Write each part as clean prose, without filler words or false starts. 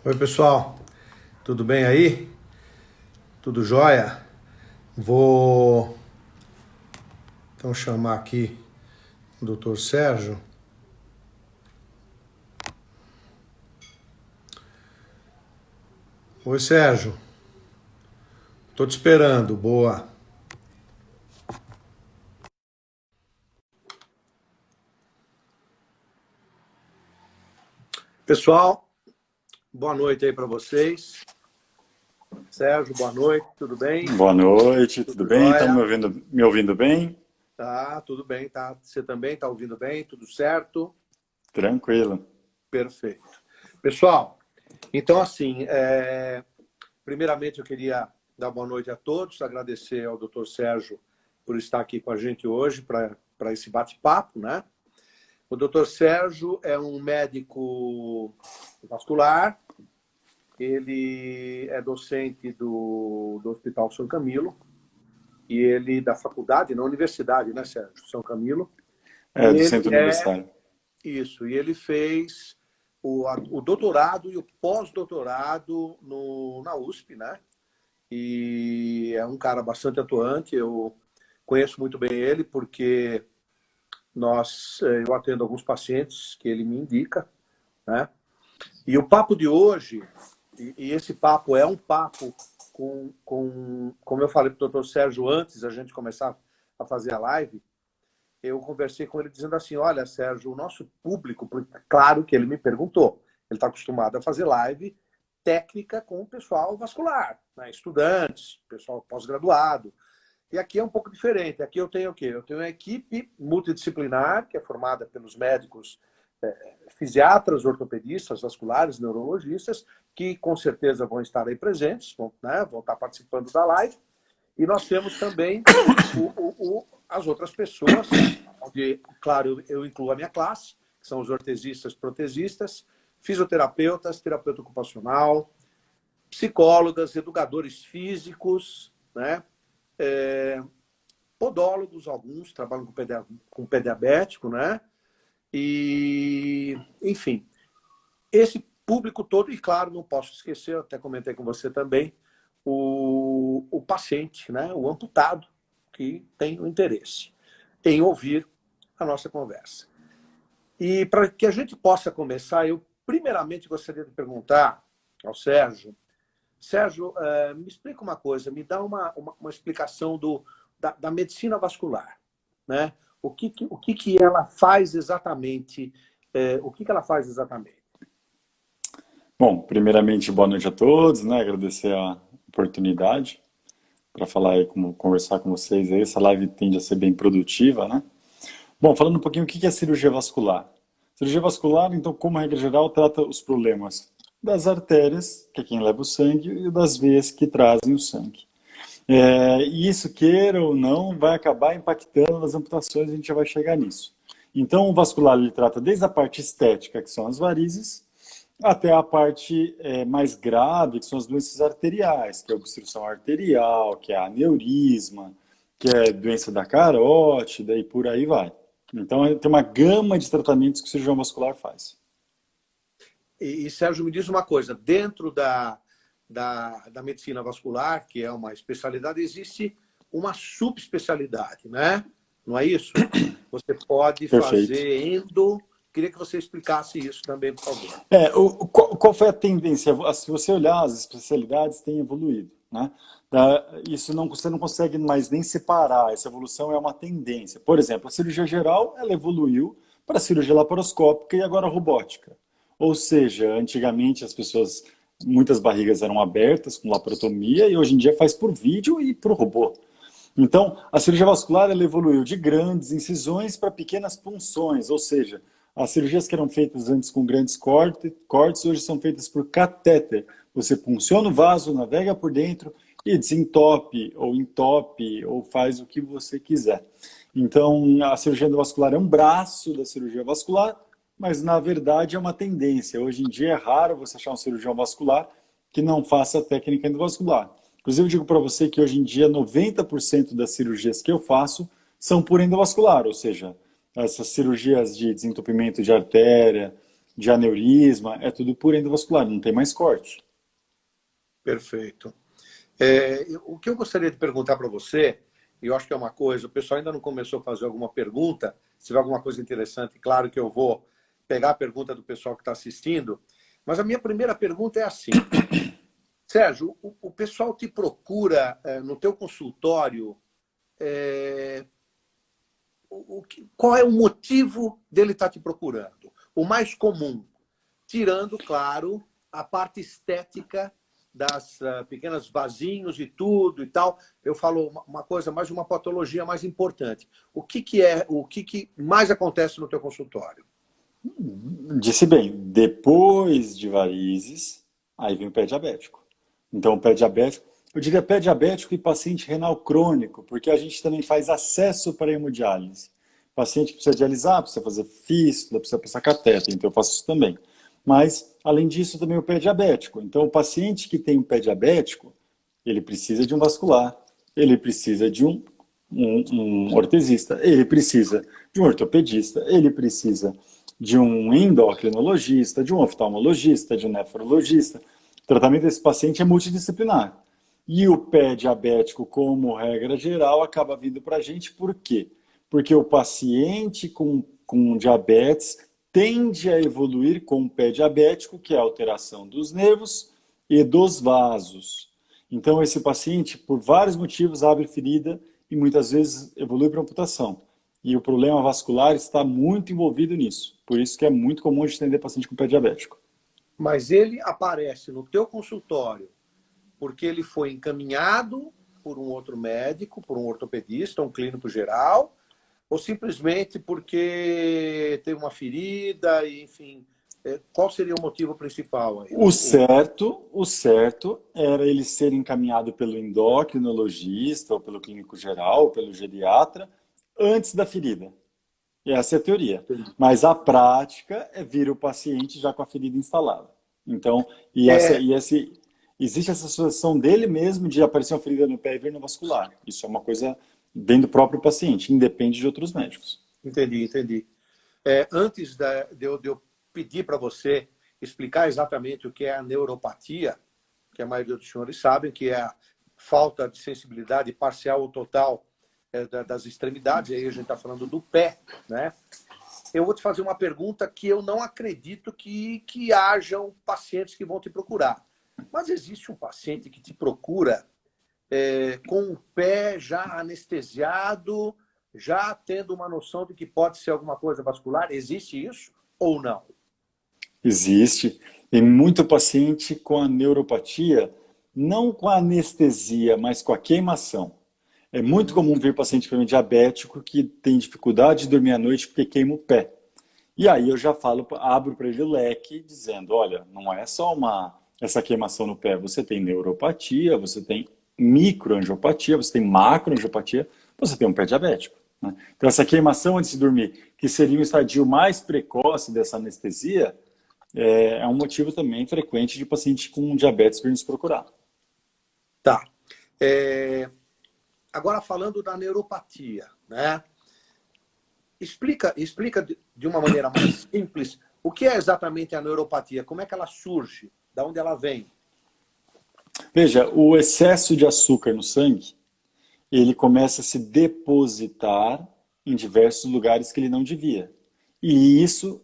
Oi, pessoal, tudo bem aí? Tudo jóia? Vou então chamar aqui o Dr. Sérgio. Oi, Sérgio, tô te esperando, boa. Pessoal, boa noite aí para vocês. Sérgio, boa noite, tudo bem? Boa noite, tudo Tudo bem? Estão jóia? me ouvindo bem? Tá, tudo bem, tá? Você também tá ouvindo bem? Tudo certo? Tranquilo. Perfeito. Pessoal, então assim, primeiramente eu queria dar boa noite a todos, agradecer ao Dr. Sérgio por estar aqui com a gente hoje para esse bate-papo, né? O Dr. Sérgio é um médico vascular, ele é docente do Hospital São Camilo, e ele da faculdade, na universidade, né, Sérgio? São Camilo. E É, do ele Centro é Universitário. isso, e ele fez o doutorado e o pós-doutorado na USP, né? E é um cara bastante atuante, eu conheço muito bem ele, porque eu atendo alguns pacientes que ele me indica, né? E o papo de hoje, e esse papo é um papo como eu falei para o doutor Sérgio antes a gente começar a fazer a live, eu conversei com ele dizendo assim, olha, Sérgio, o nosso público, porque claro que ele me perguntou, ele está acostumado a fazer live técnica com o pessoal vascular, né? Estudantes, pessoal pós-graduado. E aqui é um pouco diferente. Aqui eu tenho o quê? Eu tenho uma equipe multidisciplinar, que é formada pelos médicos fisiatras, ortopedistas, vasculares, neurologistas, que com certeza vão estar aí presentes, vão estar participando da live. E nós temos também as outras pessoas, onde, claro, eu incluo a minha classe, que são os ortesistas, protesistas, fisioterapeutas, terapeuta ocupacional, psicólogas, educadores físicos, né? Podólogos, alguns trabalham com pé diabético, né? E, enfim, esse público todo, e claro, não posso esquecer, eu até comentei com você também, o paciente, né? O amputado, que tem o interesse em ouvir a nossa conversa. E para que a gente possa começar, eu primeiramente gostaria de perguntar ao Sérgio, Sérgio, me explica uma coisa, me dá uma explicação da medicina vascular, né? O que ela faz exatamente? O que ela faz exatamente? Bom, primeiramente, boa noite a todos, né? Agradecer a oportunidade para falar e conversar com vocês aí. Essa live tende a ser bem produtiva, né? Bom, falando um pouquinho o que é cirurgia vascular. Cirurgia vascular, então, como regra geral, trata os problemas das artérias, que é quem leva o sangue, e das veias que trazem o sangue. E isso, queira ou não, vai acabar impactando nas amputações, a gente já vai chegar nisso. Então, o vascular ele trata desde a parte estética, que são as varizes, até a parte mais grave, que são as doenças arteriais, que é a obstrução arterial, que é a aneurisma, que é doença da carótida e por aí vai. Então, tem uma gama de tratamentos que o cirurgião vascular faz. Sérgio, me diz uma coisa, dentro da medicina vascular, que é uma especialidade, existe uma subespecialidade, né? Não é isso? Você pode Perfeito. fazer endo. Queria que você explicasse isso também, por favor. Qual foi a tendência? Se você olhar, as especialidades têm evoluído, né? Isso não, você não consegue mais nem separar, essa evolução é uma tendência. Por exemplo, a cirurgia geral, ela evoluiu para a cirurgia laparoscópica e agora robótica. Ou seja, antigamente as pessoas, muitas barrigas eram abertas com laparotomia e hoje em dia faz por vídeo e por robô. Então, a cirurgia vascular ela evoluiu de grandes incisões para pequenas punções, ou seja, as cirurgias que eram feitas antes com grandes cortes hoje são feitas por catéter. Você punciona o vaso, navega por dentro e desentope, ou entope, ou faz o que você quiser. Então, a cirurgia endovascular é um braço da cirurgia vascular, mas na verdade é uma tendência. Hoje em dia é raro você achar um cirurgião vascular que não faça técnica endovascular. Inclusive, eu digo para você que hoje em dia 90% das cirurgias que eu faço são por endovascular, ou seja, essas cirurgias de desentupimento de artéria, de aneurisma, é tudo por endovascular, não tem mais corte. Perfeito. O que eu gostaria de perguntar para você, e eu acho que é uma coisa, o pessoal ainda não começou a fazer alguma pergunta, se tiver alguma coisa interessante, claro que eu vou pegar a pergunta do pessoal que está assistindo, mas a minha primeira pergunta é assim, Sérgio, o pessoal te procura no teu consultório, qual é o motivo dele estar te procurando? O mais comum, tirando, claro, a parte estética das pequenas vasinhos e tudo e tal. Eu falo uma coisa, mais uma patologia mais importante. O que mais acontece no teu consultório? Disse bem, depois de varizes, aí vem o pé diabético. Então, o pé diabético, eu diria pé diabético e paciente renal crônico, porque a gente também faz acesso para hemodiálise. Paciente que precisa dialisar, precisa fazer fístula, precisa passar catéter, então eu faço isso também. Mas, além disso, também o pé diabético. Então, o paciente que tem um pé diabético, ele precisa de um vascular, ele precisa de um ortesista, ele precisa de um ortopedista, ele precisa de um endocrinologista, de um oftalmologista, de um nefrologista. O tratamento desse paciente é multidisciplinar. E o pé diabético, como regra geral, acaba vindo para a gente por quê? Porque o paciente com diabetes tende a evoluir com o pé diabético, que é a alteração dos nervos e dos vasos. Então, esse paciente, por vários motivos, abre ferida e muitas vezes evolui para amputação. E o problema vascular está muito envolvido nisso. Por isso que é muito comum a gente atender paciente com pé diabético. Mas ele aparece no teu consultório porque ele foi encaminhado por um outro médico, por um ortopedista, um clínico geral, ou simplesmente porque teve uma ferida, e, enfim, qual seria o motivo principal aí? O certo era ele ser encaminhado pelo endocrinologista, ou pelo clínico geral, ou pelo geriatra, antes da ferida. E essa é a teoria. Mas a prática é vir o paciente já com a ferida instalada. Então, existe essa associação dele mesmo de aparecer uma ferida no pé e vir no vascular. Isso é uma coisa bem do próprio paciente, independe de outros médicos. Entendi. Antes de eu pedir para você explicar exatamente o que é a neuropatia, que a maioria dos senhores sabem, que é a falta de sensibilidade parcial ou total das extremidades, aí a gente está falando do pé, né? Eu vou te fazer uma pergunta que eu não acredito que hajam pacientes que vão te procurar. Mas existe um paciente que te procura com o pé já anestesiado, já tendo uma noção de que pode ser alguma coisa vascular? Existe isso ou não? Existe. Tem muito paciente com a neuropatia, não com a anestesia, mas com a queimação. É muito comum ver paciente diabético que tem dificuldade de dormir à noite porque queima o pé. E aí eu já abro para ele o leque, dizendo, olha, não é só essa queimação no pé, você tem neuropatia, você tem microangiopatia, você tem macroangiopatia, você tem um pé diabético. Né? Então essa queimação antes de dormir, que seria um estadio mais precoce dessa anestesia, é um motivo também frequente de paciente com diabetes vir nos procurar. Tá. Agora falando da neuropatia, né? Explica de uma maneira mais simples o que é exatamente a neuropatia, como é que ela surge, de onde ela vem. Veja, o excesso de açúcar no sangue, ele começa a se depositar em diversos lugares que ele não devia. E isso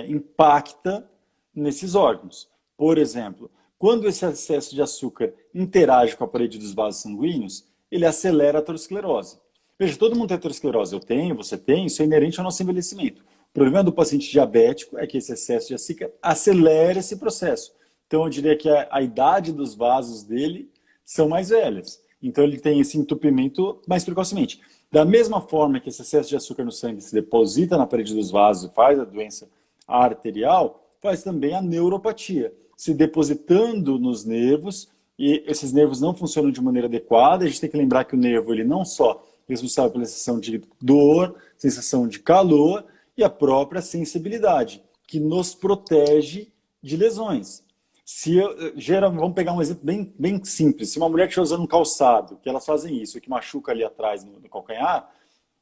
impacta nesses órgãos. Por exemplo, quando esse excesso de açúcar interage com a parede dos vasos sanguíneos, ele acelera a aterosclerose. Veja, todo mundo tem aterosclerose. Eu tenho, você tem, isso é inerente ao nosso envelhecimento. O problema do paciente diabético é que esse excesso de açúcar acelera esse processo. Então, eu diria que a idade dos vasos dele são mais velhas. Então, ele tem esse entupimento mais precocemente. Da mesma forma que esse excesso de açúcar no sangue se deposita na parede dos vasos e faz a doença arterial, faz também a neuropatia, se depositando nos nervos, e esses nervos não funcionam de maneira adequada. A gente tem que lembrar que o nervo, ele não só é responsável pela sensação de dor, sensação de calor e a própria sensibilidade, que nos protege de lesões. Geralmente, vamos pegar um exemplo bem simples. Se uma mulher estiver usando um calçado, que elas fazem isso, que machuca ali atrás no calcanhar,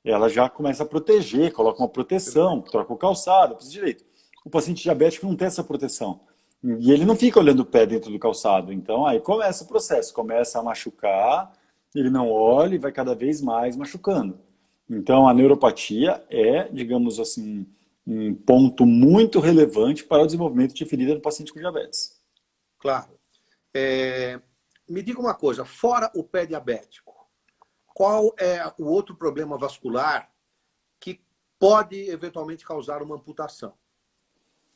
ela já começa a proteger, coloca uma proteção, troca o calçado, faz direito. o paciente diabético não tem essa proteção. E ele não fica olhando o pé dentro do calçado. Então, aí começa o processo, começa a machucar, ele não olha e vai cada vez mais machucando. Então, a neuropatia é, digamos assim, um ponto muito relevante para o desenvolvimento de ferida no paciente com diabetes. Claro. Me diga uma coisa, fora o pé diabético, qual é o outro problema vascular que pode eventualmente causar uma amputação?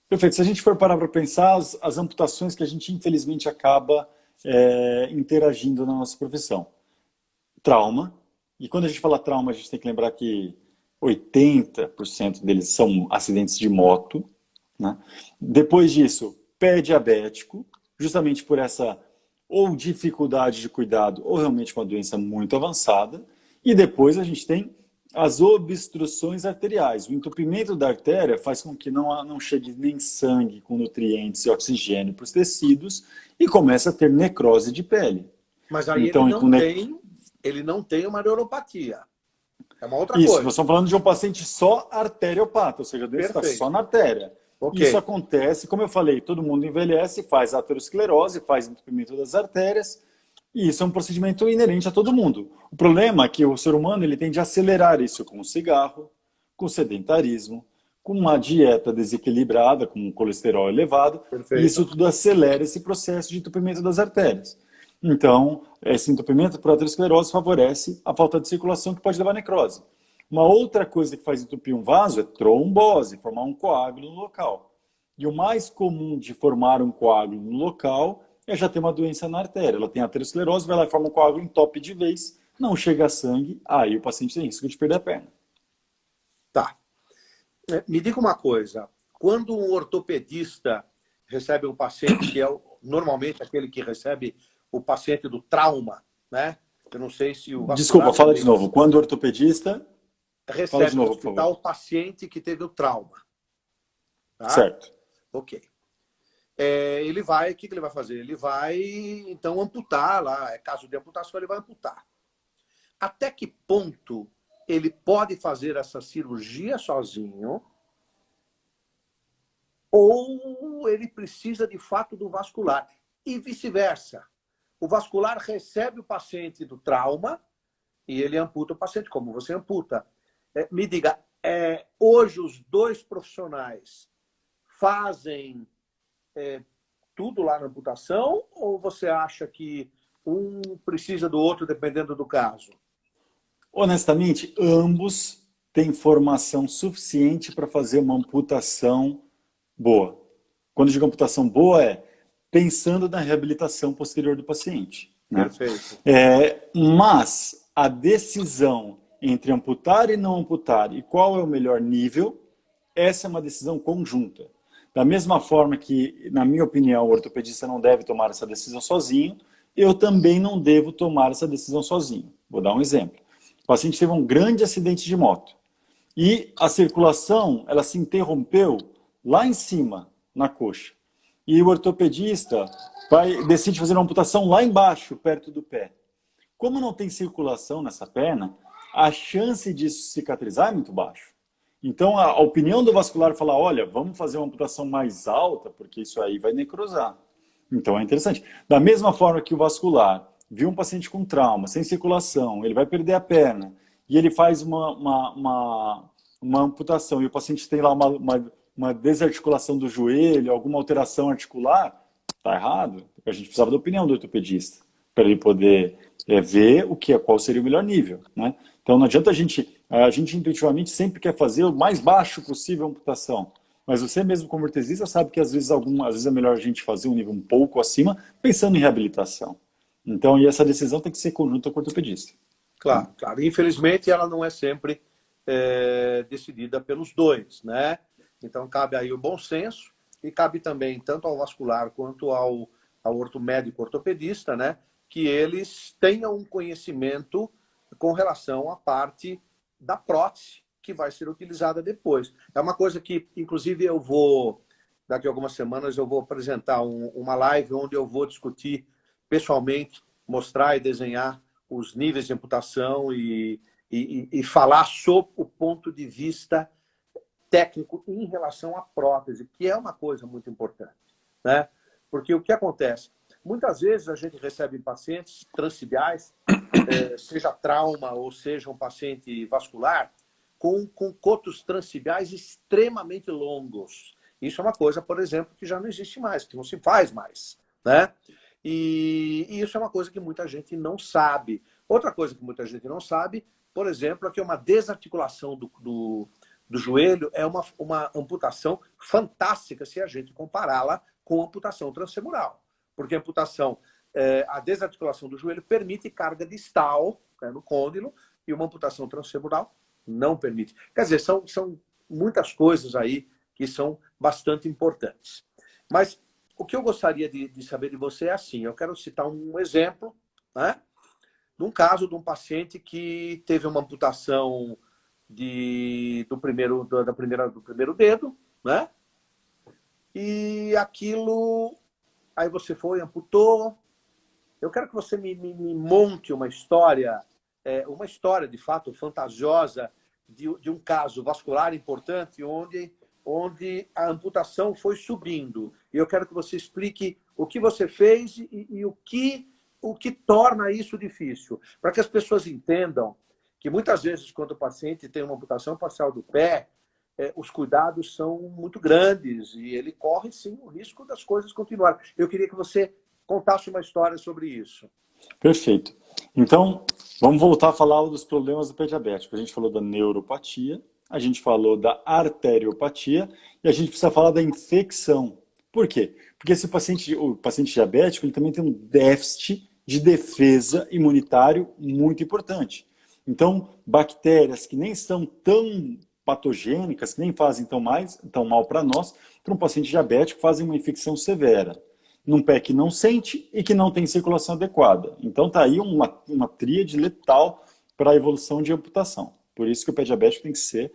Perfeito. Se a gente for parar para pensar, as amputações que a gente infelizmente acaba interagindo na nossa profissão. Trauma. E quando a gente fala trauma, a gente tem que lembrar que 80% deles são acidentes de moto, né? Depois disso, pé diabético, justamente por essa ou dificuldade de cuidado ou realmente uma doença muito avançada. E depois a gente tem as obstruções arteriais. O entupimento da artéria faz com que não chegue nem sangue com nutrientes e oxigênio para os tecidos e começa a ter necrose de pele. Mas aí então, ele não tem uma neuropatia. É uma outra Isso, coisa. nós estamos falando de um paciente só arteriopata, ou seja, a doença está só na artéria. Okay. Isso acontece, como eu falei, todo mundo envelhece, faz aterosclerose, faz entupimento das artérias, e isso é um procedimento inerente a todo mundo. O problema é que o ser humano ele tende a acelerar isso com o cigarro, com o sedentarismo, com uma dieta desequilibrada, com um colesterol elevado, Perfeito. e isso tudo acelera esse processo de entupimento das artérias. Então, esse entupimento por aterosclerose favorece a falta de circulação que pode levar à necrose. Uma outra coisa que faz entupir um vaso é trombose, formar um coágulo no local. E o mais comum de formar um coágulo no local é já ter uma doença na artéria. Ela tem aterosclerose, vai lá e forma um coágulo, entope de vez, não chega a sangue, aí o paciente tem risco de perder a perna. Tá. Me diga uma coisa, quando um ortopedista recebe um paciente, que é normalmente aquele que recebe o paciente do trauma, né? Eu não sei se o... Desculpa, fala de novo. Quando o ortopedista recebe no hospital o paciente que teve o trauma. Tá? Certo. Ok. Ele vai, o que ele vai fazer? Ele vai, então, amputar lá. É caso de amputação, ele vai amputar. Até que ponto ele pode fazer essa cirurgia sozinho ou ele precisa, de fato, do vascular? E vice-versa. O vascular recebe o paciente do trauma e ele amputa o paciente, como você amputa. Me diga, hoje os dois profissionais fazem tudo lá na amputação ou você acha que um precisa do outro dependendo do caso? Honestamente, ambos têm formação suficiente para fazer uma amputação boa. Quando eu digo amputação boa, pensando na reabilitação posterior do paciente. Né? Perfeito. Mas a decisão entre amputar e não amputar e qual é o melhor nível, essa é uma decisão conjunta. Da mesma forma que, na minha opinião, o ortopedista não deve tomar essa decisão sozinho, eu também não devo tomar essa decisão sozinho. Vou dar um exemplo. O paciente teve um grande acidente de moto e a circulação ela se interrompeu lá em cima, na coxa. E o ortopedista decide fazer uma amputação lá embaixo, perto do pé. Como não tem circulação nessa perna, a chance disso cicatrizar é muito baixa. Então, a opinião do vascular fala, olha, vamos fazer uma amputação mais alta, porque isso aí vai necrosar. Então, é interessante. Da mesma forma que o vascular viu um paciente com trauma, sem circulação, ele vai perder a perna, e ele faz uma amputação, e o paciente tem lá uma desarticulação do joelho, alguma alteração articular, está errado. A gente precisava da opinião do ortopedista, para ele poder ver qual seria o melhor nível. Né? Então, não adianta a gente intuitivamente sempre quer fazer o mais baixo possível a amputação. Mas você mesmo como ortesista sabe que às vezes é melhor a gente fazer um nível um pouco acima, pensando em reabilitação. Então, e essa decisão tem que ser conjunta com o ortopedista. Claro, claro. Infelizmente, ela não é sempre decidida pelos dois, né? Então, cabe aí o bom senso e cabe também tanto ao vascular quanto ao médico ortopedista, né? Que eles tenham um conhecimento com relação à parte da prótese que vai ser utilizada depois. É uma coisa que, inclusive, daqui a algumas semanas, eu vou apresentar uma live onde eu vou discutir pessoalmente, mostrar e desenhar os níveis de amputação e falar sobre o ponto de vista técnico em relação à prótese, que é uma coisa muito importante, né? Porque o que acontece? Muitas vezes a gente recebe pacientes transsibiais, seja trauma ou seja um paciente vascular, com cotos transsibiais extremamente longos. Isso é uma coisa, por exemplo, que já não existe mais, que não se faz mais, né? E isso é uma coisa que muita gente não sabe. Outra coisa que muita gente não sabe, por exemplo, é que uma desarticulação do joelho é uma amputação fantástica se a gente compará-la com a amputação transfemoral. Porque a amputação, a desarticulação do joelho permite carga distal, né, no côndilo, e uma amputação transfemoral não permite. Quer dizer, são muitas coisas aí que são bastante importantes. Mas o que eu gostaria de saber de você é assim, eu quero citar um exemplo, né, de um caso de um paciente que teve uma amputação do primeiro dedo, né? E aquilo, aí você foi, amputou. Eu quero que você me monte uma história de fato fantasiosa de um caso vascular importante onde a amputação foi subindo. E eu quero que você explique o que você fez e o que torna isso difícil. Para que as pessoas entendam que muitas vezes, quando o paciente tem uma amputação parcial do pé, os cuidados são muito grandes e ele corre, sim, o risco das coisas continuarem. Eu queria que você contasse uma história sobre isso. Perfeito. Então, vamos voltar a falar dos problemas do pé diabético. A gente falou da neuropatia, a gente falou da arteriopatia e a gente precisa falar da infecção. Por quê? Porque o paciente diabético ele também tem um déficit de defesa imunitário muito importante. Então, bactérias que nem são tão patogênicas, que nem fazem tão mal para nós, para um paciente diabético fazem uma infecção severa num pé que não sente e que não tem circulação adequada. Então está aí uma tríade letal para a evolução de amputação. Por isso que o pé diabético tem que ser,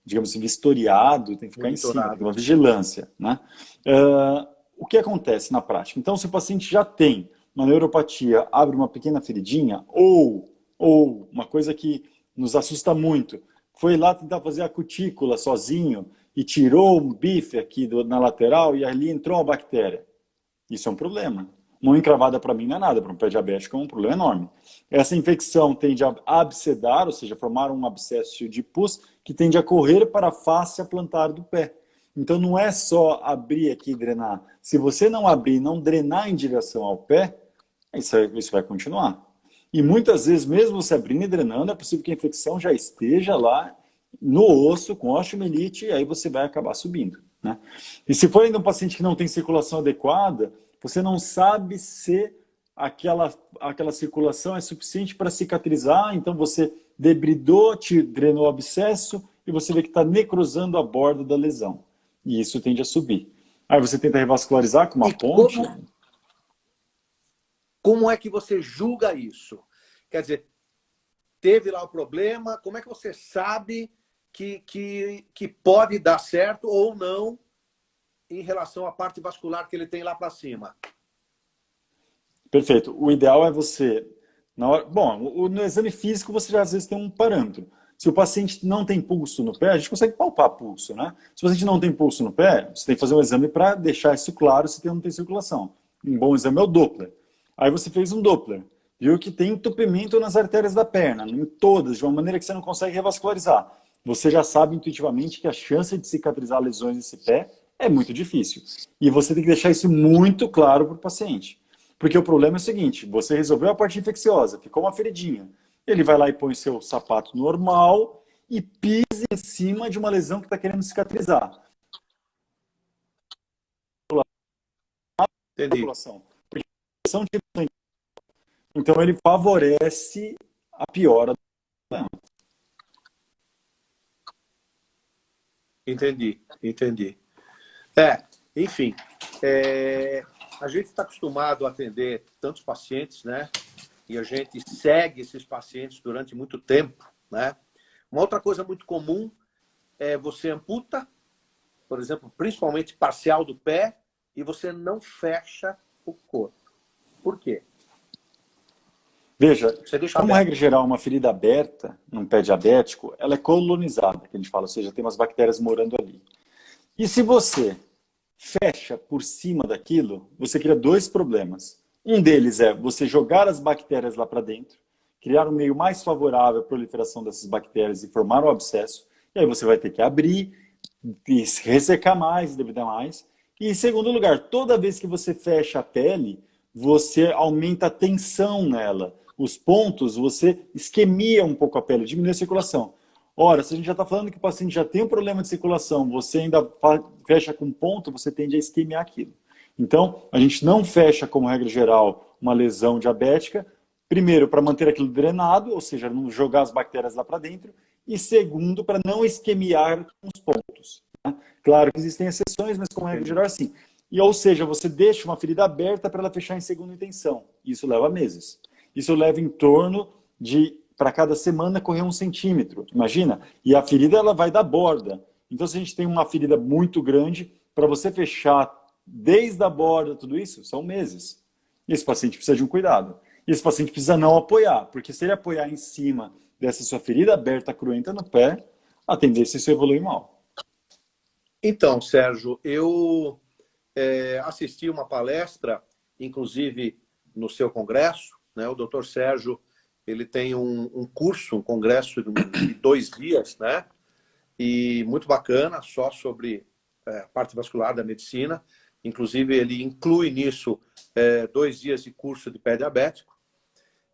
digamos assim, vistoriado, tem que ficar em cima, tem que ter uma vigilância, né? O que acontece na prática? Então, se o paciente já tem uma neuropatia, abre uma pequena feridinha, ou uma coisa que nos assusta muito, foi lá tentar fazer a cutícula sozinho, e tirou um bife aqui na lateral e ali entrou uma bactéria. Isso é um problema. Mão encravada para mim não é nada, para um pé diabético é um problema enorme. Essa infecção tende a abscedar, ou seja, formar um abscesso de pus que tende a correr para a face plantar do pé. Então não é só abrir aqui e drenar. Se você não abrir, não drenar em direção ao pé, isso vai continuar. E muitas vezes, mesmo você abrindo e drenando, é possível que a infecção já esteja lá no osso, com osteomielite, e aí você vai acabar subindo, né? E se for ainda um paciente que não tem circulação adequada, você não sabe se aquela circulação é suficiente para cicatrizar, então você debridou, te drenou o abscesso, e você vê que está necrosando a borda da lesão. E isso tende a subir. Aí você tenta revascularizar com uma ponte. Como é que você julga isso? Quer dizer, teve lá o problema, como é que você sabe que pode dar certo ou não em relação à parte vascular que ele tem lá para cima? Perfeito. O ideal é você... no exame físico você já às vezes tem um parâmetro. Se o paciente não tem pulso no pé, a gente consegue palpar pulso, né? Se o paciente não tem pulso no pé, você tem que fazer um exame para deixar isso claro se não tem circulação. Um bom exame é o Doppler. Aí você fez um Doppler, viu que tem entupimento nas artérias da perna, em todas, de uma maneira que você não consegue revascularizar. Você já sabe intuitivamente que a chance de cicatrizar lesões nesse pé é muito difícil. E você tem que deixar isso muito claro para o paciente. Porque o problema é o seguinte, você resolveu a parte infecciosa, ficou uma feridinha. Ele vai lá e põe seu sapato normal e pisa em cima de uma lesão que está querendo cicatrizar. Entendi. Então ele favorece a piora do problema. Entendi. Enfim, a gente está acostumado a atender tantos pacientes, né? E a gente segue esses pacientes durante muito tempo, né? Uma outra coisa muito comum é você amputa, por exemplo, principalmente parcial do pé, e você não fecha o corpo. Por quê? Veja, Você deixa como aberto. regra geral, uma ferida aberta num pé diabético, ela é colonizada, que a gente fala, ou seja, tem umas bactérias morando ali. E se você fecha por cima daquilo, você cria dois problemas. Um deles é você jogar as bactérias lá para dentro, criar um meio mais favorável à proliferação dessas bactérias e formar um abscesso. E aí você vai ter que abrir, e ressecar mais, debridar mais. E em segundo lugar, toda vez que você fecha a pele, você aumenta a tensão nela. Os pontos, você isquemia um pouco a pele, diminui a circulação. Ora, se a gente já está falando que o paciente já tem um problema de circulação, você ainda fecha com ponto, você tende a isquemiar aquilo. Então, a gente não fecha, como regra geral, uma lesão diabética, primeiro, para manter aquilo drenado, ou seja, não jogar as bactérias lá para dentro, e segundo, para não isquemiar os pontos. Né? Claro que existem exceções, mas como regra geral é assim. E, ou seja, você deixa uma ferida aberta para ela fechar em segunda intenção. Isso leva meses. Isso leva em torno de, para cada semana, correr 1 centímetro. Imagina? E a ferida ela vai da borda. Então, se a gente tem uma ferida muito grande, para você fechar desde a borda, tudo isso, são meses. Esse paciente precisa de um cuidado. E esse paciente precisa não apoiar, porque se ele apoiar em cima dessa sua ferida aberta, cruenta no pé, a tendência é isso evoluir mal. Então, Sérgio, eu assisti uma palestra, inclusive no seu congresso, né? O doutor Sérgio, ele tem um curso, um congresso de 2 dias, né? E muito bacana, só sobre a parte vascular da medicina. Inclusive, ele inclui nisso 2 dias de curso de pé diabético.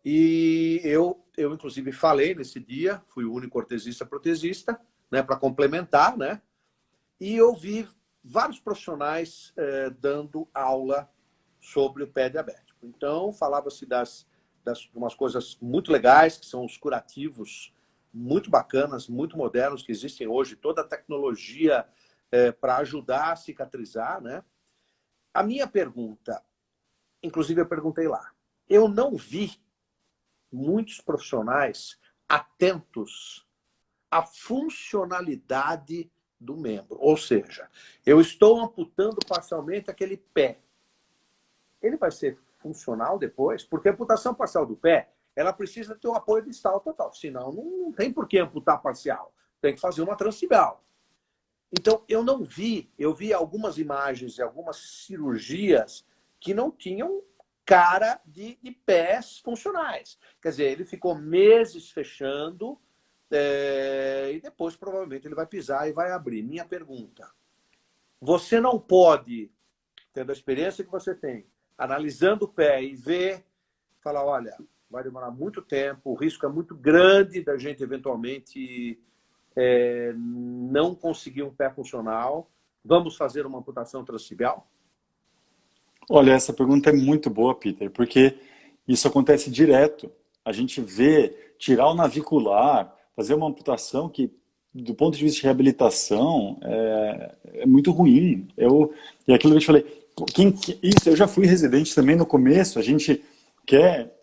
E eu, inclusive, falei nesse dia, fui o único ortesista-protesista, né, para complementar, né? E ouvi vários profissionais dando aula sobre o pé diabético. Então, falava-se de umas coisas muito legais, que são os curativos muito bacanas, muito modernos, que existem hoje, toda a tecnologia para ajudar a cicatrizar, né? A minha pergunta, inclusive eu perguntei lá, eu não vi muitos profissionais atentos à funcionalidade do membro. Ou seja, eu estou amputando parcialmente aquele pé. Ele vai ser funcional depois? Porque a amputação parcial do pé, ela precisa ter o apoio distal total. Senão, não tem por que amputar parcial. Tem que fazer uma transtibial. Então, eu vi algumas imagens e algumas cirurgias que não tinham cara de pés funcionais. Quer dizer, ele ficou meses fechando e depois provavelmente ele vai pisar e vai abrir. Minha pergunta, você não pode, tendo a experiência que você tem, analisando o pé e ver, falar, olha, vai demorar muito tempo, o risco é muito grande da gente eventualmente não conseguir um pé funcional, vamos fazer uma amputação transtibial? Olha, essa pergunta é muito boa, Peter, porque isso acontece direto. A gente vê tirar o navicular, fazer uma amputação que, do ponto de vista de reabilitação, é muito ruim. E aquilo que eu te falei, isso eu já fui residente também no começo, a gente quer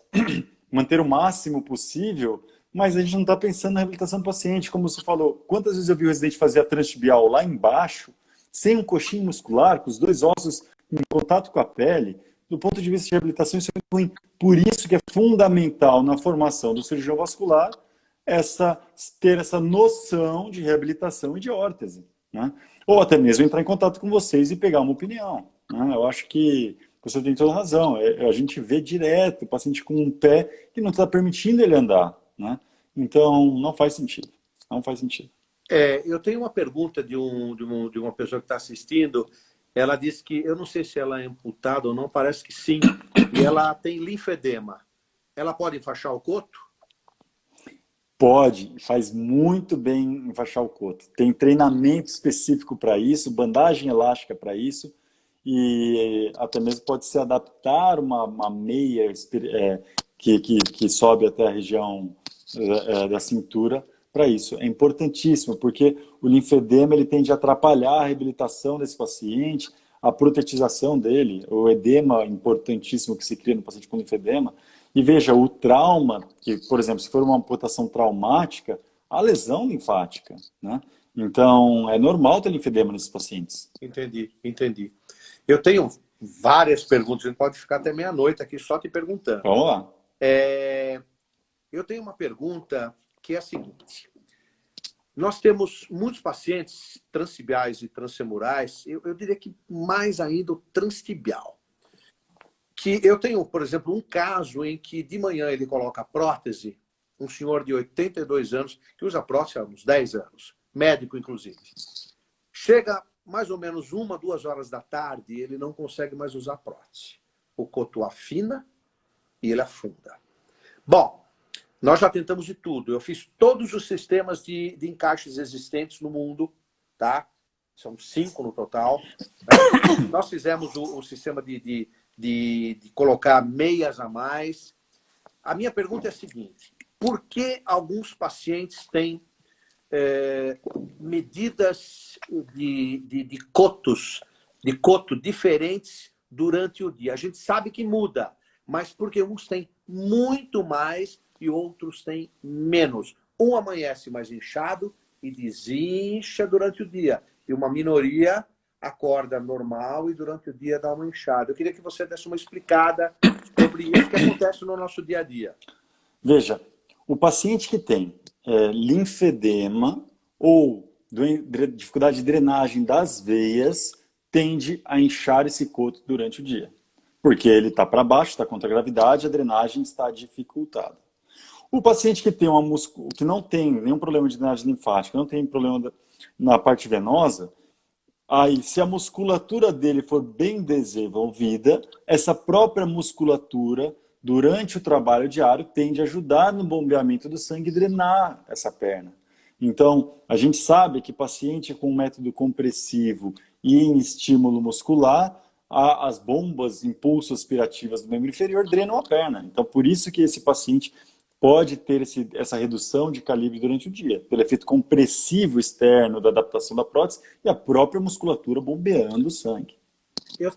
manter o máximo possível, mas a gente não está pensando na reabilitação do paciente, como você falou. Quantas vezes eu vi o residente fazer a transtibial lá embaixo, sem um coxim muscular, com os 2 ossos em contato com a pele? Do ponto de vista de reabilitação, isso é muito ruim. Por isso que é fundamental na formação do cirurgião vascular ter essa noção de reabilitação e de órtese, né? Ou até mesmo entrar em contato com vocês e pegar uma opinião, né? Eu acho que você tem toda razão. A gente vê direto o paciente com um pé que não está permitindo ele andar, né? Então, não faz sentido. Não faz sentido. Eu tenho uma pergunta de uma pessoa que está assistindo. Ela disse que, eu não sei se ela é amputada ou não, parece que sim, e ela tem linfedema. Ela pode enfaixar o coto? Pode, faz muito bem enfaixar o coto. Tem treinamento específico para isso, bandagem elástica para isso, e até mesmo pode se adaptar uma meia que sobe até a região da cintura para isso. É importantíssimo, porque o linfedema ele tende a atrapalhar a reabilitação desse paciente, a protetização dele, o edema importantíssimo que se cria no paciente com linfedema. E veja, o trauma, que, por exemplo, se for uma amputação traumática, a lesão linfática, né? Então, é normal ter linfedema nesses pacientes. Entendi. Eu tenho várias perguntas, a gente pode ficar até meia-noite aqui só te perguntando. Vamos lá. Eu tenho uma pergunta que é a seguinte. Nós temos muitos pacientes transtibiais e transfemorais, eu diria que mais ainda o transtibial. Que eu tenho, por exemplo, um caso em que de manhã ele coloca a prótese, um senhor de 82 anos, que usa prótese há uns 10 anos, médico inclusive. Chega mais ou menos 1, 2 horas da tarde e ele não consegue mais usar prótese. O coto afina e ele afunda. Bom, nós já tentamos de tudo. Eu fiz todos os sistemas de encaixes existentes no mundo, tá? São 5 no total. Nós fizemos o sistema de colocar meias a mais. A minha pergunta é a seguinte. Por que alguns pacientes têm medidas de coto diferentes durante o dia? A gente sabe que muda, mas porque uns têm muito mais e outros têm menos. Um amanhece mais inchado e desincha durante o dia. E uma minoria acorda normal e durante o dia dá uma inchada. Eu queria que você desse uma explicada sobre isso que acontece no nosso dia a dia. Veja, o paciente que tem linfedema ou dificuldade de drenagem das veias tende a inchar esse coto durante o dia. Porque ele está para baixo, está contra a gravidade, a drenagem está dificultada. O paciente que tem que não tem nenhum problema de drenagem linfática, não tem problema na parte venosa, aí se a musculatura dele for bem desenvolvida, essa própria musculatura, durante o trabalho diário, tende a ajudar no bombeamento do sangue e drenar essa perna. Então, a gente sabe que paciente com método compressivo e em estímulo muscular, as bombas, impulsos aspirativas do membro inferior drenam a perna. Então, por isso que esse paciente pode ter essa redução de calibre durante o dia, pelo efeito compressivo externo da adaptação da prótese e a própria musculatura bombeando o sangue.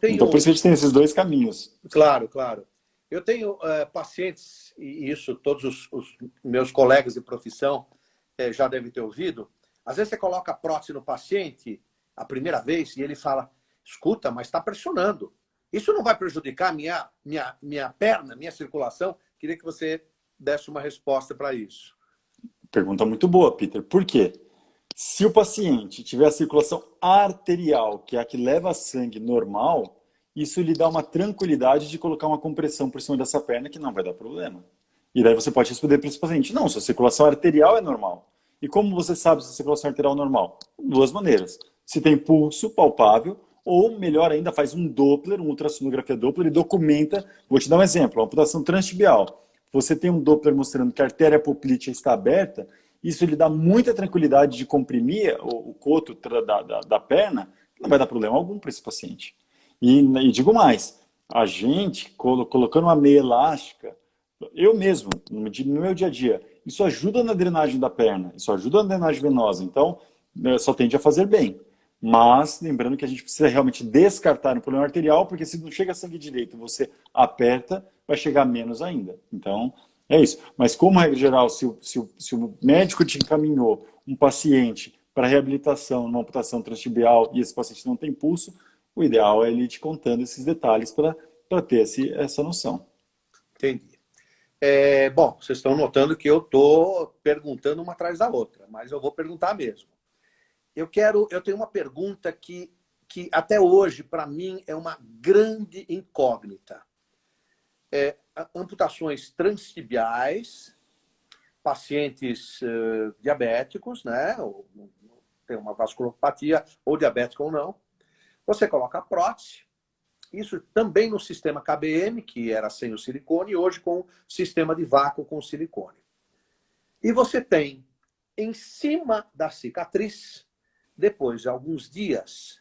Então, por isso que a gente tem esses dois caminhos. Claro, claro. Eu tenho pacientes, e isso todos os meus colegas de profissão já devem ter ouvido, às vezes você coloca a prótese no paciente a primeira vez e ele fala, escuta, mas está pressionando. Isso não vai prejudicar minha perna, minha circulação? Queria que você desse uma resposta para isso. Pergunta muito boa, Peter. Por quê? Se o paciente tiver a circulação arterial, que é a que leva sangue normal, isso lhe dá uma tranquilidade de colocar uma compressão por cima dessa perna que não vai dar problema. E daí você pode responder para esse paciente, não, sua circulação arterial é normal. E como você sabe se a circulação arterial é normal? Duas maneiras. Se tem pulso palpável, ou melhor ainda, faz um Doppler, uma ultrassonografia Doppler e documenta, vou te dar um exemplo, uma amputação transtibial. Você tem um Doppler mostrando que a artéria poplítea está aberta, isso lhe dá muita tranquilidade de comprimir o coto da perna, não vai dar problema algum para esse paciente. E digo mais, a gente, colocando uma meia elástica, eu mesmo, no meu dia a dia, isso ajuda na drenagem da perna, isso ajuda na drenagem venosa, então só tende a fazer bem. Mas, lembrando que a gente precisa realmente descartar o problema arterial, porque se não chega sangue direito, você aperta, vai chegar menos ainda. Então, é isso. Mas, como regra geral, se o médico te encaminhou um paciente para reabilitação, numa amputação transtibial, e esse paciente não tem pulso, o ideal é ele te contando esses detalhes para ter essa noção. Entendi. Bom, vocês estão notando que eu estou perguntando uma atrás da outra, mas eu vou perguntar mesmo. Eu tenho uma pergunta que até hoje, para mim, é uma grande incógnita. Amputações transtibiais, pacientes diabéticos, né? Ou tem uma vasculopatia, ou diabético ou não. Você coloca a prótese, isso também no sistema KBM, que era sem o silicone, e hoje com o sistema de vácuo com silicone. E você tem, em cima da cicatriz, depois de alguns dias,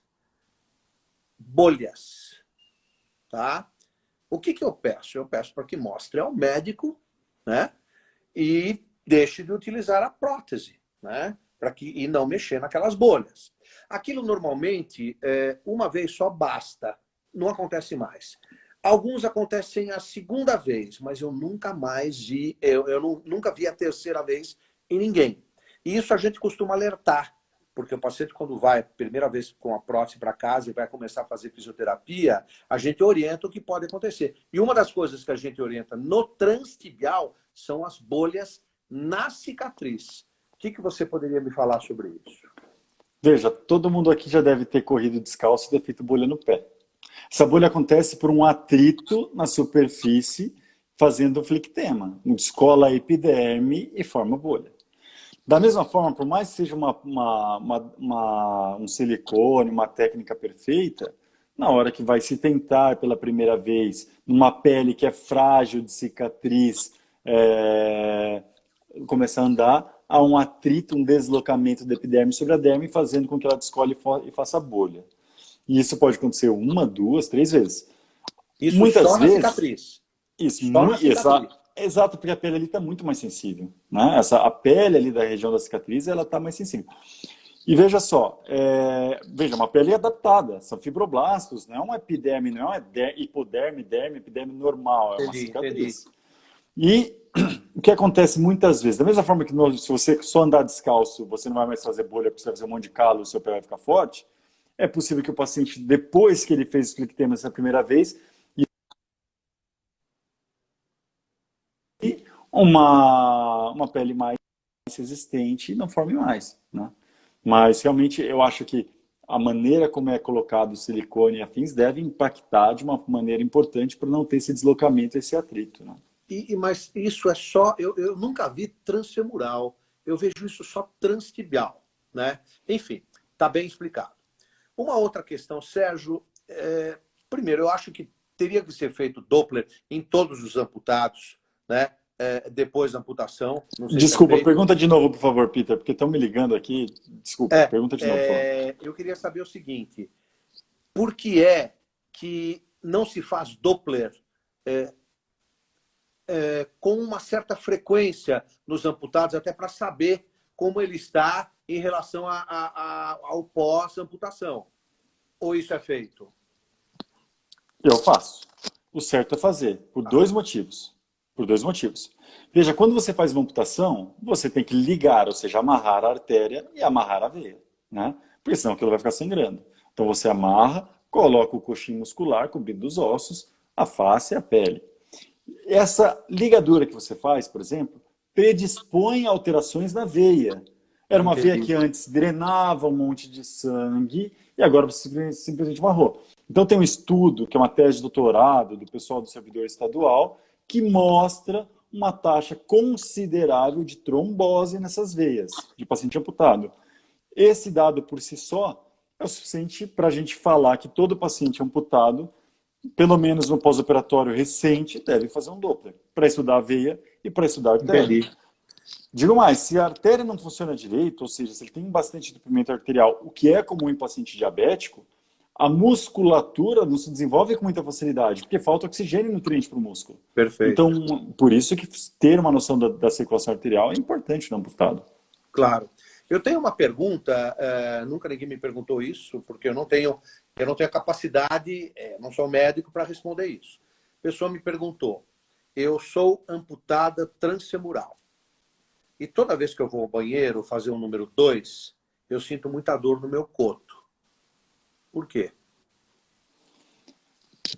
bolhas. Tá? O que eu peço? Eu peço para que mostre ao médico, né? E deixe de utilizar a prótese, né? E não mexer naquelas bolhas. Aquilo normalmente, uma vez só basta. Não acontece mais. Alguns acontecem a segunda vez, mas eu nunca mais vi, nunca vi a terceira vez em ninguém. E isso a gente costuma alertar porque o paciente, quando vai, primeira vez com a prótese para casa e vai começar a fazer fisioterapia, a gente orienta o que pode acontecer. E uma das coisas que a gente orienta no transtibial são as bolhas na cicatriz. O que você poderia me falar sobre isso? Veja, todo mundo aqui já deve ter corrido descalço e ter feito bolha no pé. Essa bolha acontece por um atrito na superfície, fazendo um flictema. Descola a epiderme e forma bolha. Da mesma forma, por mais que seja um silicone, uma técnica perfeita, na hora que vai se tentar pela primeira vez, numa pele que é frágil de cicatriz, começar a andar, há um atrito, um deslocamento da epiderme sobre a derme, fazendo com que ela descole e faça bolha. E isso pode acontecer uma, duas, três vezes. Isso Muitas só na vezes, cicatriz. isso, Só na cicatriz. exato, porque a pele ali está muito mais sensível. Né? A pele ali da região da cicatriz, ela está mais sensível. E veja só, veja, uma pele adaptada, são fibroblastos, não é uma epiderme, não é uma hipoderme, derme, epiderme normal, é uma cicatriz. E o que acontece muitas vezes, da mesma forma que se você só andar descalço, você não vai mais fazer bolha porque você vai fazer um monte de calo, o seu pé vai ficar forte, é possível que o paciente, depois que ele fez o flictema essa primeira vez, uma pele mais resistente e não forme mais, né? Mas realmente eu acho que a maneira como é colocado o silicone e afins deve impactar de uma maneira importante para não ter esse deslocamento, esse atrito, né? Mas isso é só... Eu nunca vi transfemoral. Eu vejo isso só transtibial, né? Enfim, está bem explicado. Uma outra questão, Sérgio, primeiro, eu acho que teria que ser feito Doppler em todos os amputados, né? Depois da amputação. Desculpa, pergunta de novo, por favor, Peter, porque estão me ligando aqui. Desculpa, pergunta de novo, por favor. Eu queria saber o seguinte, por que é que não se faz Doppler com uma certa frequência nos amputados, até para saber como ele está em relação ao pós-amputação? Ou isso é feito? Eu faço. O certo é fazer, por dois motivos. Por dois motivos. Veja, quando você faz uma amputação, você tem que ligar, ou seja, amarrar a artéria e amarrar a veia, né? Porque senão aquilo vai ficar sangrando. Então você amarra, coloca o coxim muscular cobrindo os ossos, a face e a pele. Essa ligadura que você faz, por exemplo, predispõe a alterações na veia. Era uma veia que antes drenava um monte de sangue e agora você simplesmente amarrou. Então tem um estudo, que é uma tese de doutorado do pessoal do servidor estadual, que mostra uma taxa considerável de trombose nessas veias, de paciente amputado. Esse dado por si só é o suficiente para a gente falar que todo paciente amputado, pelo menos no pós-operatório recente, deve fazer um Doppler, para estudar a veia e para estudar a artéria. Digo mais, se a artéria não funciona direito, ou seja, se ele tem bastante entupimento arterial, o que é comum em paciente diabético, a musculatura não se desenvolve com muita facilidade, porque falta oxigênio e nutriente para o músculo. Perfeito. Então, por isso que ter uma noção da circulação arterial é importante no amputado. Claro. Eu tenho uma pergunta, nunca ninguém me perguntou isso, porque eu não tenho a capacidade, não sou médico para responder isso. A pessoa me perguntou, eu sou amputada transfemoral. E toda vez que eu vou ao banheiro fazer o número 2, eu sinto muita dor no meu coto. Por quê?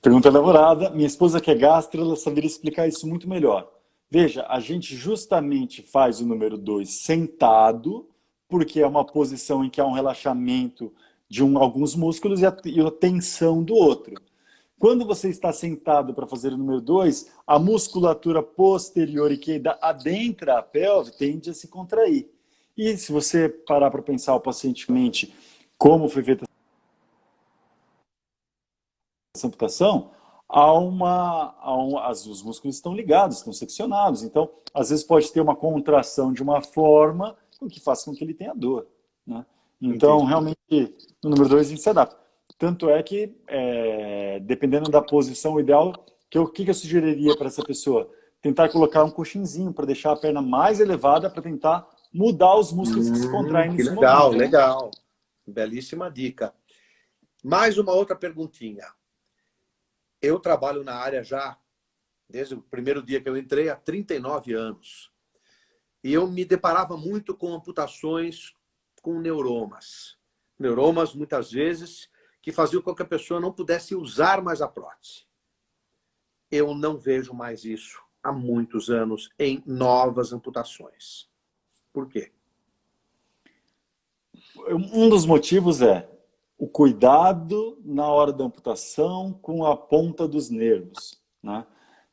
Pergunta elaborada. Minha esposa, que é gastro, ela saberia explicar isso muito melhor. Veja, a gente justamente faz o número 2 sentado, porque é uma posição em que há um relaxamento de alguns músculos e a tensão do outro. Quando você está sentado para fazer o número 2, a musculatura posterior e que adentra a pelve tende a se contrair. E se você parar para pensar pacientemente como foi feita essa amputação, os músculos estão ligados, estão seccionados. Então, às vezes pode ter uma contração de uma forma que faça com que ele tenha dor, né? Então, entendi. Realmente, no número 2 a gente se adapta. Tanto é que, dependendo da posição ideal, o que eu sugeriria para essa pessoa? Tentar colocar um coxinzinho para deixar a perna mais elevada, para tentar mudar os músculos que se contraem nesse momento. Legal, legal. Belíssima dica. Mais uma outra perguntinha. Eu trabalho na área já, desde o primeiro dia que eu entrei, há 39 anos. E eu me deparava muito com amputações com neuromas. Neuromas, muitas vezes, que faziam com que a pessoa não pudesse usar mais a prótese. Eu não vejo mais isso há muitos anos em novas amputações. Por quê? Um dos motivos é o cuidado na hora da amputação com a ponta dos nervos, né?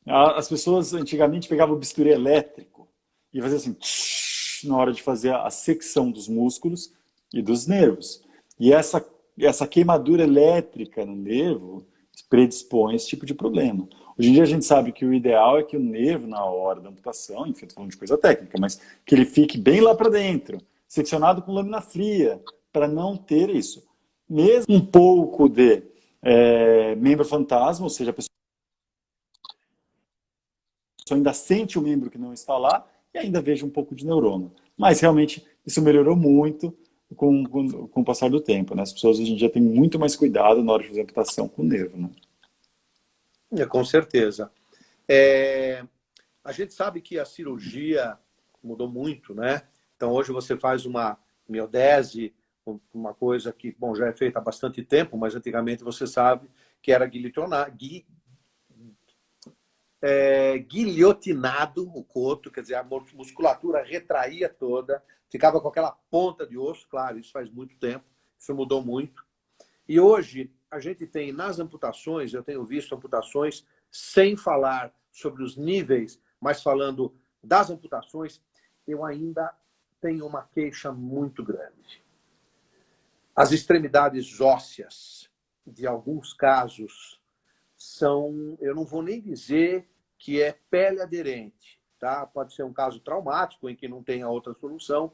As pessoas antigamente pegavam o bisturi elétrico e faziam assim na hora de fazer a secção dos músculos e dos nervos. E essa queimadura elétrica no nervo predispõe a esse tipo de problema. Hoje em dia a gente sabe que o ideal é que o nervo, na hora da amputação, enfim, estou falando de coisa técnica, mas que ele fique bem lá para dentro, seccionado com lâmina fria, para não ter isso. Mesmo um pouco de membro fantasma, ou seja, a pessoa ainda sente o membro que não está lá e ainda veja um pouco de neuroma. Mas realmente isso melhorou muito com o passar do tempo, né? As pessoas hoje em dia têm muito mais cuidado na hora de fazer amputação com o nervo, né? Com certeza. A gente sabe que a cirurgia mudou muito, né? Então, hoje você faz uma miodese, uma coisa que, bom, já é feita há bastante tempo, mas antigamente você sabe que era guilhotinado o coto, quer dizer, a musculatura retraía toda, ficava com aquela ponta de osso, claro, isso faz muito tempo, isso mudou muito. E hoje, a gente tem nas amputações, eu tenho visto amputações sem falar sobre os níveis, mas falando das amputações, eu ainda tenho uma queixa muito grande. As extremidades ósseas, de alguns casos, são, eu não vou nem dizer que é pele aderente, tá? Pode ser um caso traumático em que não tenha outra solução,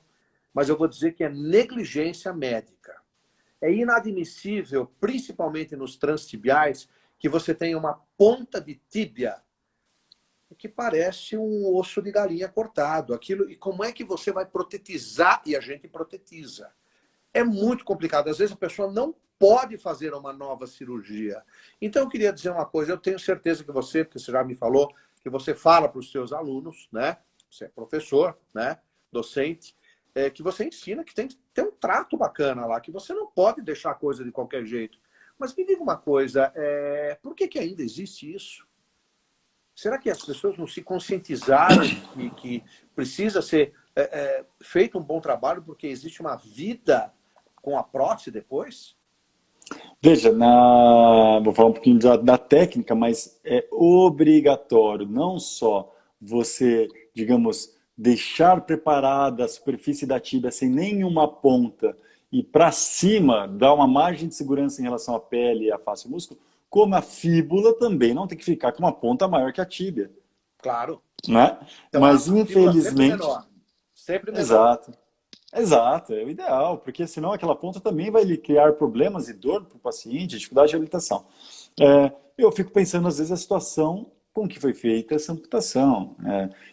mas eu vou dizer que é negligência médica. É inadmissível, principalmente nos transtibiais, que você tenha uma ponta de tíbia que parece um osso de galinha cortado. Aquilo, e como é que você vai protetizar? E a gente protetiza. É muito complicado. Às vezes a pessoa não pode fazer uma nova cirurgia. Então eu queria dizer uma coisa, eu tenho certeza que você, porque você já me falou, que você fala para os seus alunos, né? Você é professor, né? Docente, que você ensina que tem que ter um trato bacana lá, que você não pode deixar a coisa de qualquer jeito. Mas me diga uma coisa, por que ainda existe isso? Será que as pessoas não se conscientizaram que precisa ser feito um bom trabalho porque existe uma vida com a prótese depois? Veja, vou falar um pouquinho da técnica, mas é obrigatório não só você, digamos, deixar preparada a superfície da tíbia sem nenhuma ponta e para cima dar uma margem de segurança em relação à pele e à face e músculo, como a fíbula também não tem que ficar com uma ponta maior que a tíbia. Claro. Né? Então, mas a infelizmente... Sempre menor. Exato. Exato, é o ideal, porque senão aquela ponta também vai lhe criar problemas e dor para o paciente, dificuldade de habilitação. Eu fico pensando, às vezes, a situação com que foi feita essa amputação.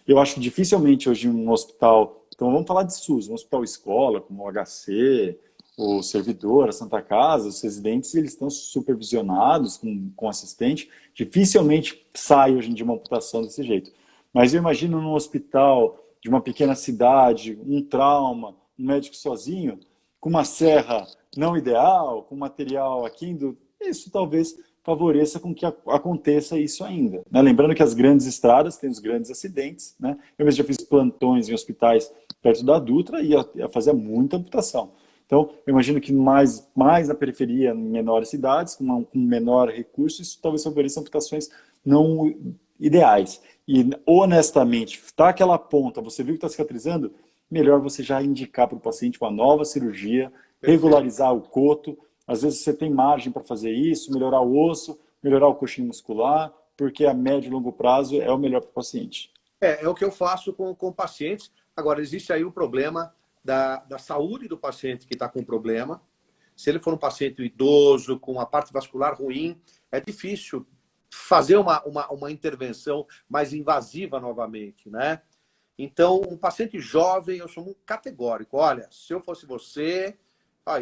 Eu acho que dificilmente hoje um hospital, então vamos falar de SUS, um hospital escola, como o HC, o servidor, a Santa Casa, os residentes, eles estão supervisionados com assistente, dificilmente sai hoje em dia uma amputação desse jeito. Mas eu imagino num hospital de uma pequena cidade, um trauma, um médico sozinho, com uma serra não ideal, com material aqui, isso talvez favoreça com que aconteça isso ainda. Né? Lembrando que as grandes estradas têm os grandes acidentes. Né? Eu mesmo já fiz plantões em hospitais perto da Dutra e ia fazer muita amputação. Então, eu imagino que mais na periferia, em menores cidades, com menor recurso, isso talvez favoreça amputações não ideais. E, honestamente, tá aquela ponta, você viu que está cicatrizando, melhor você já indicar para o paciente uma nova cirurgia, regularizar o coto. Às vezes você tem margem para fazer isso, melhorar o osso, melhorar o coxinho muscular, porque a médio e longo prazo é o melhor para o paciente. É o que eu faço com pacientes. Agora, existe aí o problema da saúde do paciente que está com problema. Se ele for um paciente idoso, com a parte vascular ruim, é difícil fazer uma intervenção mais invasiva novamente, né? Então, um paciente jovem, eu sou um categórico. Olha, se eu fosse você,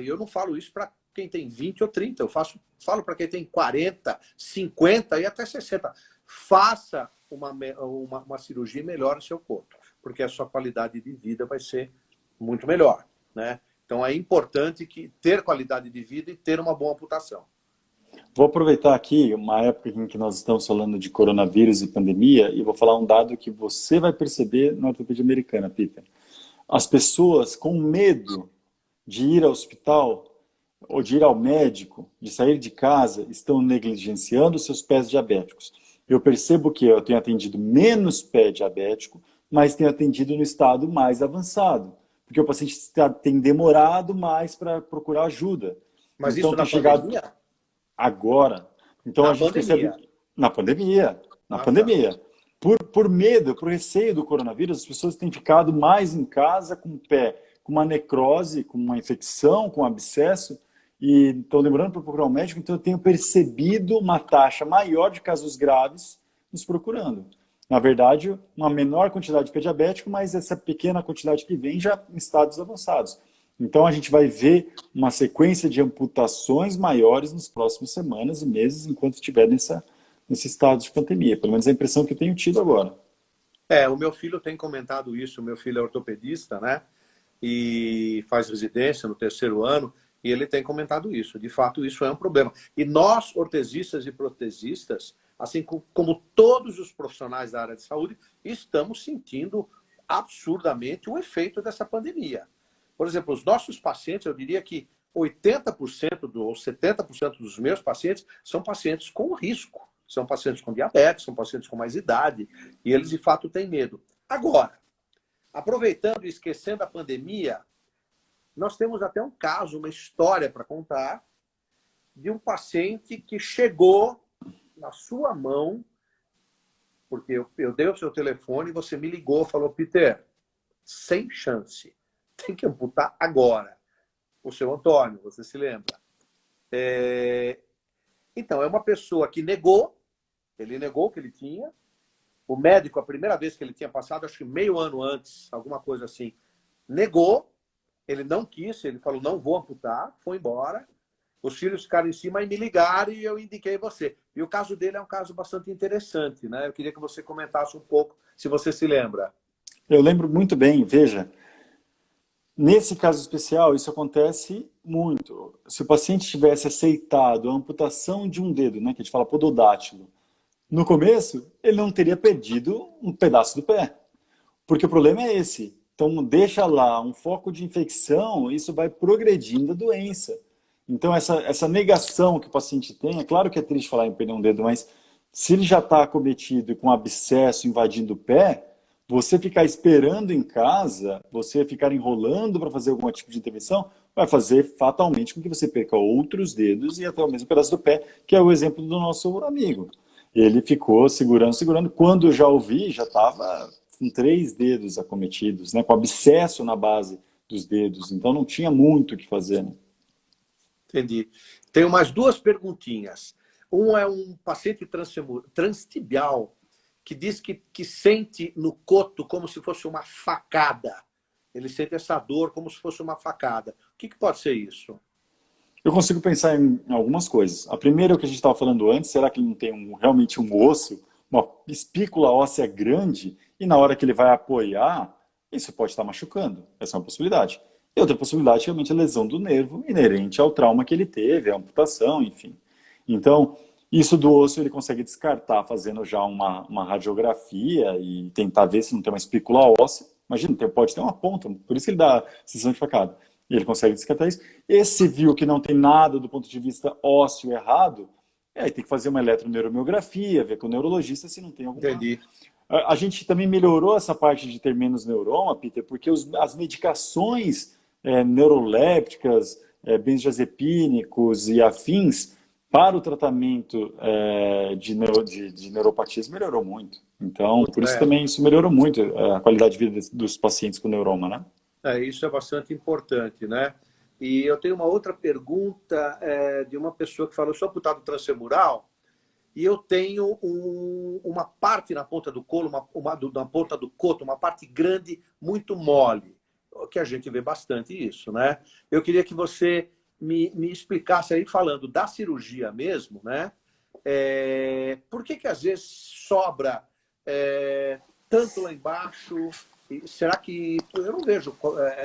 eu não falo isso para quem tem 20 ou 30, eu falo para quem tem 40, 50 e até 60. Faça uma cirurgia e melhore o seu corpo, porque a sua qualidade de vida vai ser muito melhor, né? Então é importante ter qualidade de vida e ter uma boa amputação. Vou aproveitar aqui uma época em que nós estamos falando de coronavírus e pandemia e vou falar um dado que você vai perceber na ortopedia americana, Peter. As pessoas com medo de ir ao hospital ou de ir ao médico, de sair de casa, estão negligenciando seus pés diabéticos. Eu percebo que eu tenho atendido menos pé diabético, mas tenho atendido no estado mais avançado, porque o paciente tem demorado mais para procurar ajuda. Mas Então, isso na tem chegado pandemia? agora. Então, Na a gente pandemia. percebe na pandemia, Tá. Por medo, por receio do coronavírus, as pessoas têm ficado mais em casa com o pé, com uma necrose, com uma infecção, com um abscesso, e estão demorando para procurar um médico, então eu tenho percebido uma taxa maior de casos graves nos procurando. Na verdade, uma menor quantidade de pé diabético, mas essa pequena quantidade que vem já em estados avançados. Então a gente vai ver uma sequência de amputações maiores nas próximas semanas e meses, enquanto estiver nesse estado de pandemia. Pelo menos a impressão que eu tenho tido agora. O meu filho tem comentado isso, o meu filho é ortopedista, né? E faz residência no 3º ano, e ele tem comentado isso. De fato, isso é um problema. E nós, ortesistas e protesistas, assim como todos os profissionais da área de saúde, estamos sentindo absurdamente o efeito dessa pandemia. Por exemplo, os nossos pacientes, eu diria que 80% ou 70% dos meus pacientes são pacientes com risco. São pacientes com diabetes, são pacientes com mais idade, e eles, de fato, têm medo. Agora, aproveitando e esquecendo a pandemia, nós temos até um caso, uma história para contar, de um paciente que chegou na sua mão, porque eu dei o seu telefone, você me ligou, falou, Peter, sem chance, tem que amputar agora. O seu Antônio, você se lembra? Então, é uma pessoa que ele negou que ele tinha. O médico, a primeira vez que ele tinha passado, acho que meio ano antes, alguma coisa assim, negou, ele não quis, ele falou, não vou amputar, foi embora. Os filhos ficaram em cima e me ligaram e eu indiquei você. E o caso dele é um caso bastante interessante, né? Eu queria que você comentasse um pouco, se você se lembra. Eu lembro muito bem, veja, nesse caso especial, isso acontece muito. Se o paciente tivesse aceitado a amputação de um dedo, né, que a gente fala pododátilo, no começo, ele não teria perdido um pedaço do pé. Porque o problema é esse. Então, deixa lá um foco de infecção, isso vai progredindo a doença. Então, essa negação que o paciente tem, é claro que é triste falar em perder um dedo, mas se ele já está acometido com abscesso invadindo o pé, você ficar esperando em casa, você ficar enrolando para fazer algum tipo de intervenção, vai fazer fatalmente com que você perca outros dedos e até o mesmo pedaço do pé, que é o exemplo do nosso amigo. Ele ficou segurando. Quando eu já ouvi, já estava com 3 dedos acometidos, né, com abscesso na base dos dedos. Então não tinha muito o que fazer. Né? Entendi. Tenho mais 2 perguntinhas. Um é um paciente transtibial que diz que sente no coto como se fosse uma facada. Ele sente essa dor como se fosse uma facada. O que pode ser isso? Eu consigo pensar em algumas coisas. A primeira é o que a gente estava falando antes, será que ele não tem realmente um osso, uma espícula óssea grande, e na hora que ele vai apoiar, isso pode estar machucando. Essa é uma possibilidade. E outra possibilidade, realmente, é a lesão do nervo inerente ao trauma que ele teve, a amputação, enfim. Então, isso do osso ele consegue descartar fazendo já uma radiografia e tentar ver se não tem uma espícula óssea. Imagina, pode ter uma ponta, por isso que ele dá sensação de facada. E ele consegue descartar isso. Esse viu que não tem nada do ponto de vista ósseo errado, aí tem que fazer uma eletroneuromiografia, ver com o neurologista se não tem alguma... Entendi. A gente também melhorou essa parte de ter menos neuroma, Peter, porque as medicações neurolépticas, benzodiazepínicos e afins para o tratamento de neuropatias melhorou muito. Então, por isso também isso melhorou muito a qualidade de vida dos pacientes com neuroma, né? Isso é bastante importante, né? E eu tenho uma outra pergunta de uma pessoa que falou, eu sou amputado transfemoral e eu tenho uma parte na ponta do colo, na ponta do coto, uma parte grande, muito mole, que a gente vê bastante isso, né? Eu queria que você me explicasse aí, falando da cirurgia mesmo, né? Por que às vezes sobra tanto lá embaixo? Será que eu não vejo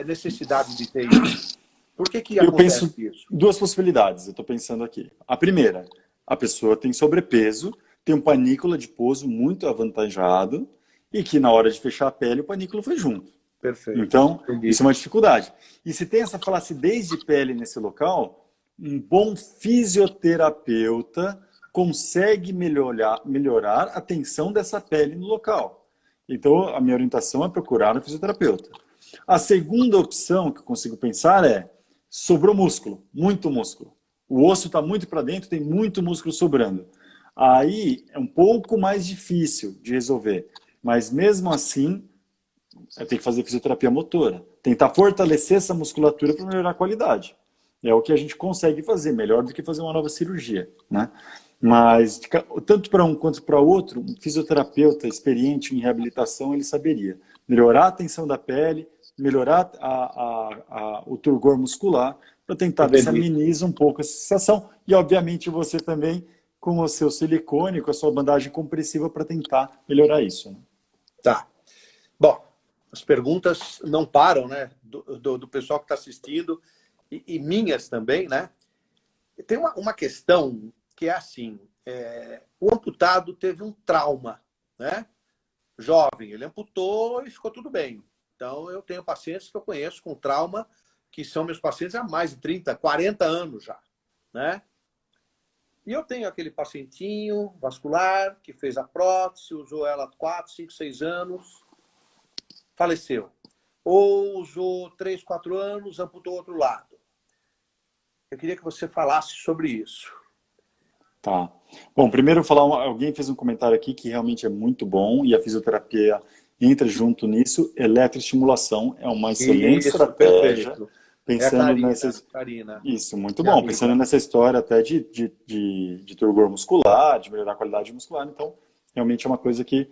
necessidade de ter isso? Por que Eu acontece penso isso? duas possibilidades, eu estou pensando aqui. A primeira, a pessoa tem sobrepeso, tem um panícula de pouso muito avantajado e que na hora de fechar a pele o panícula foi junto. Perfeito. Então, Entendi. isso é uma dificuldade. E se tem essa flacidez de pele nesse local, um bom fisioterapeuta consegue melhorar a tensão dessa pele no local. Então, a minha orientação é procurar um fisioterapeuta. A segunda opção que eu consigo pensar é: sobrou músculo, muito músculo. O osso está muito para dentro, tem muito músculo sobrando. Aí é um pouco mais difícil de resolver. Mas mesmo assim, tem que fazer fisioterapia motora. Tentar fortalecer essa musculatura para melhorar a qualidade. É o que a gente consegue fazer, melhor do que fazer uma nova cirurgia, né? Mas, tanto para um quanto para outro, um fisioterapeuta experiente em reabilitação, ele saberia melhorar a tensão da pele, melhorar o turgor muscular, para tentar ver se Entendi. ameniza um pouco essa sensação. E, obviamente, você também, com o seu silicone, com a sua bandagem compressiva, para tentar melhorar isso, né? Tá. Bom, as perguntas não param, né? Do pessoal que está assistindo e minhas também, né? Tem uma questão que é assim: o amputado teve um trauma, né? Jovem, ele amputou e ficou tudo bem. Então, eu tenho pacientes que eu conheço com trauma, que são meus pacientes há mais de 30, 40 anos já, né? E eu tenho aquele pacientinho vascular que fez a prótese, usou ela 4, 5, 6 anos, faleceu. Ou usou 3, 4 anos, amputou o outro lado. Eu queria que você falasse sobre isso. Tá. Bom, primeiro alguém fez um comentário aqui que realmente é muito bom e a fisioterapia entra junto nisso. Eletroestimulação é uma excelente Isso, estratégia, perfeito. É a pensando Karina, nessas. Karina, Isso, muito minha bom. Pensando amiga. nessa história até de turgor muscular, de melhorar a qualidade muscular. Então, realmente é uma coisa que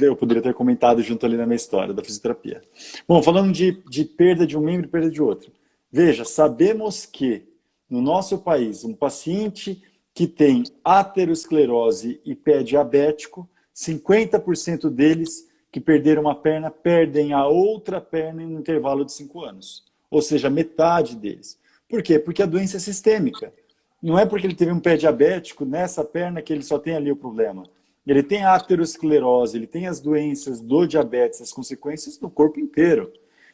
eu poderia ter comentado junto ali na minha história da fisioterapia. Bom, falando de perda de um membro e perda de outro. Veja, sabemos que no nosso país, um paciente que tem aterosclerose e pé diabético, 50% deles que perderam uma perna perdem a outra perna em um intervalo de 5 anos. Ou seja, metade deles. Por quê? Porque a doença é sistêmica. Não é porque ele teve um pé diabético nessa perna que ele só tem ali o problema. Ele tem a aterosclerose, ele tem as doenças do diabetes, as consequências no corpo inteiro.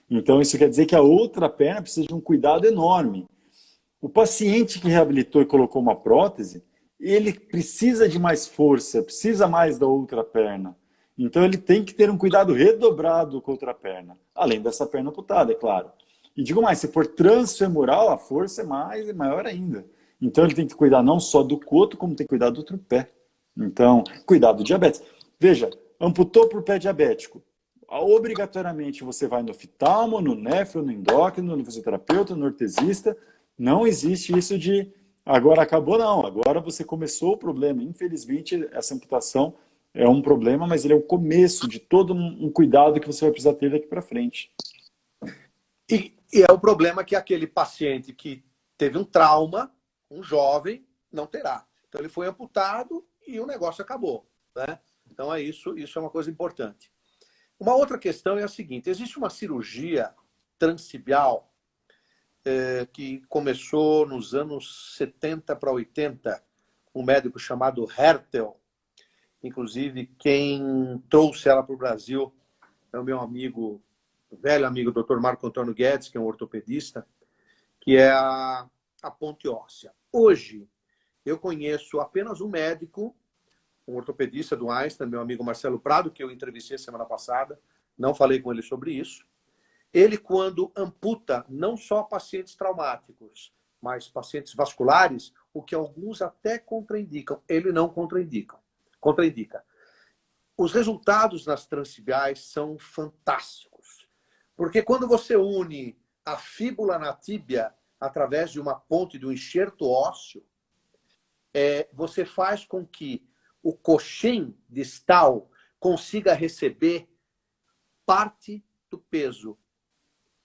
Então, isso quer dizer que a outra perna precisa de um cuidado enorme. O paciente que reabilitou e colocou uma prótese, ele precisa de mais força, precisa mais da outra perna. Então, ele tem que ter um cuidado redobrado com a outra perna, além dessa perna amputada, é claro. E digo mais, se for transfemoral, a força é maior ainda. Então, ele tem que cuidar não só do coto, como tem que cuidar do outro pé. Então, cuidado do diabetes. Veja, amputou por pé diabético. Obrigatoriamente você vai no oftalmo, no nefro, no endócrino, no fisioterapeuta, no ortesista. Não existe isso de agora acabou, não. Agora você começou o problema. Infelizmente, essa amputação é um problema, mas ele é o começo de todo um cuidado que você vai precisar ter daqui para frente. E é o problema que aquele paciente que teve um trauma, um jovem, não terá. Então, ele foi amputado e o negócio acabou, né? Então, isso é uma coisa importante. Uma outra questão é a seguinte: existe uma cirurgia transtibial que começou nos anos 70 para 80, um médico chamado Hertel. Inclusive, quem trouxe ela para o Brasil é o meu amigo, velho amigo, Dr. Marco Antônio Guedes, que é um ortopedista, que é a ponte óssea. Hoje, eu conheço apenas um médico, um ortopedista do Einstein, meu amigo Marcelo Prado, que eu entrevistei semana passada, não falei com ele sobre isso. Ele, quando amputa não só pacientes traumáticos, mas pacientes vasculares, o que alguns até contraindicam, ele não contraindica. Os resultados nas transtibiais são fantásticos, porque quando você une a fíbula na tíbia através de uma ponte de um enxerto ósseo, você faz com que o coxim distal consiga receber parte do peso,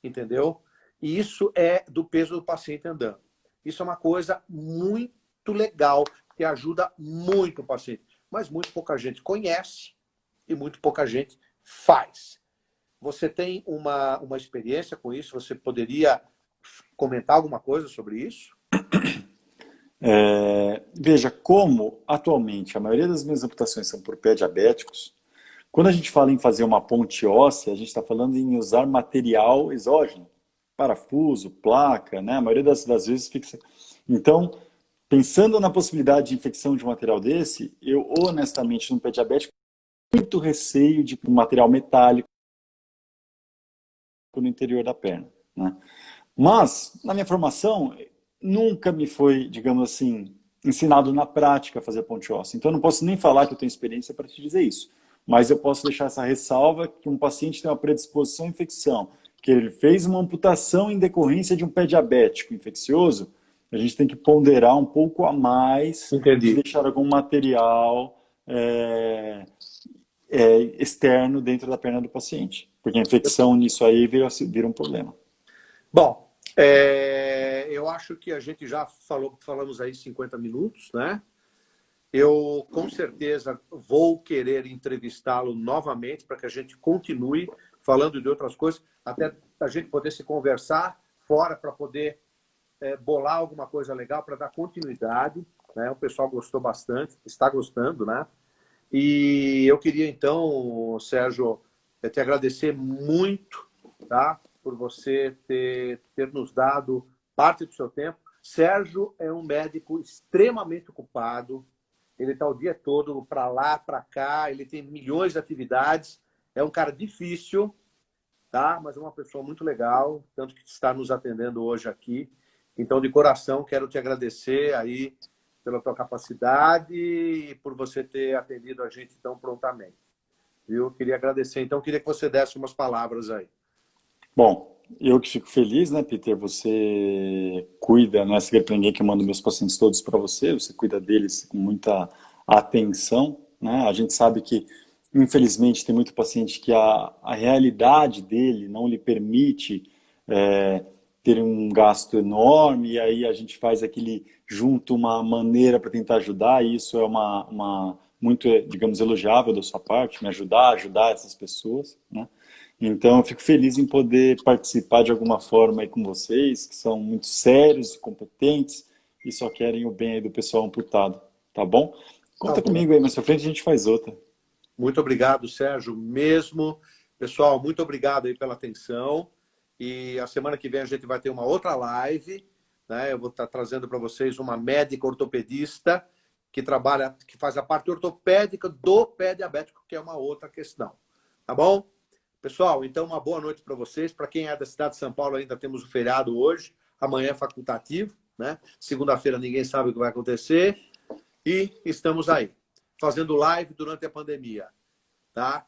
entendeu? E isso é do peso do paciente andando. Isso é uma coisa muito legal, que ajuda muito o paciente. Mas muito pouca gente conhece e muito pouca gente faz. Você tem uma experiência com isso? Você poderia comentar alguma coisa sobre isso? Veja, como atualmente a maioria das minhas amputações são por pé diabéticos, quando a gente fala em fazer uma ponte óssea, a gente está falando em usar material exógeno, parafuso, placa, né? A maioria das vezes fixa. Então, pensando na possibilidade de infecção de um material desse, eu honestamente, no pé diabético, tenho muito receio de um material metálico no interior da perna, né? Mas, na minha formação, nunca me foi, digamos assim, ensinado na prática a fazer ponte óssea. Então, eu não posso nem falar que eu tenho experiência para te dizer isso. Mas eu posso deixar essa ressalva que um paciente tem uma predisposição à infecção, que ele fez uma amputação em decorrência de um pé diabético infeccioso, a gente tem que ponderar um pouco a mais de Entendi. deixar algum material externo dentro da perna do paciente. Porque a infecção nisso aí vira um problema. Bom, eu acho que a gente já falamos aí 50 minutos, né? Eu, com certeza, vou querer entrevistá-lo novamente para que a gente continue falando de outras coisas, até a gente poder se conversar fora para poder bolar alguma coisa legal para dar continuidade, né? O pessoal gostou bastante, está gostando, né? E eu queria, então, Sérgio, te agradecer muito, tá? Por você ter nos dado parte do seu tempo. Sérgio é um médico extremamente ocupado. Ele está o dia todo para lá, para cá. Ele tem milhões de atividades. É um cara difícil, tá? Mas é uma pessoa muito legal, tanto que está nos atendendo hoje aqui. Então, de coração, quero te agradecer aí pela tua capacidade e por você ter atendido a gente tão prontamente. Viu? Queria agradecer. Então, queria que você desse umas palavras aí. Bom, eu que fico feliz, né, Peter? Você cuida, não é segredo para ninguém que eu mando meus pacientes todos para você, você cuida deles com muita atenção, né? A gente sabe que, infelizmente, tem muito paciente que a realidade dele não lhe permite é, ter um gasto enorme, e aí a gente faz aquele junto uma maneira para tentar ajudar, e isso é uma muito, digamos, elogiável da sua parte, me ajudar essas pessoas, né? Então, eu fico feliz em poder participar de alguma forma aí com vocês, que são muito sérios e competentes e só querem o bem aí do pessoal amputado, tá bom? Tá Conta bom. comigo aí, mais pra frente a gente faz outra. Muito obrigado, Sérgio, mesmo. Pessoal, muito obrigado aí pela atenção. E a semana que vem a gente vai ter uma outra live, né? Eu vou estar trazendo para vocês uma médica ortopedista que trabalha, que faz a parte ortopédica do pé diabético, que é uma outra questão. Tá bom? Pessoal, então uma boa noite para vocês. Para quem é da cidade de São Paulo, ainda temos o feriado hoje. Amanhã é facultativo, né? Segunda-feira ninguém sabe o que vai acontecer. E estamos aí, fazendo live durante a pandemia, tá?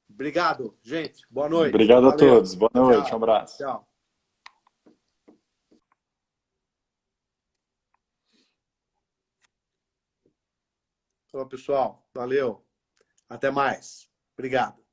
Obrigado, gente. Boa noite. Obrigado a Valeu. todos, boa noite, um Tchau. abraço. Tchau. Olá, pessoal. Valeu. Até mais. Obrigado.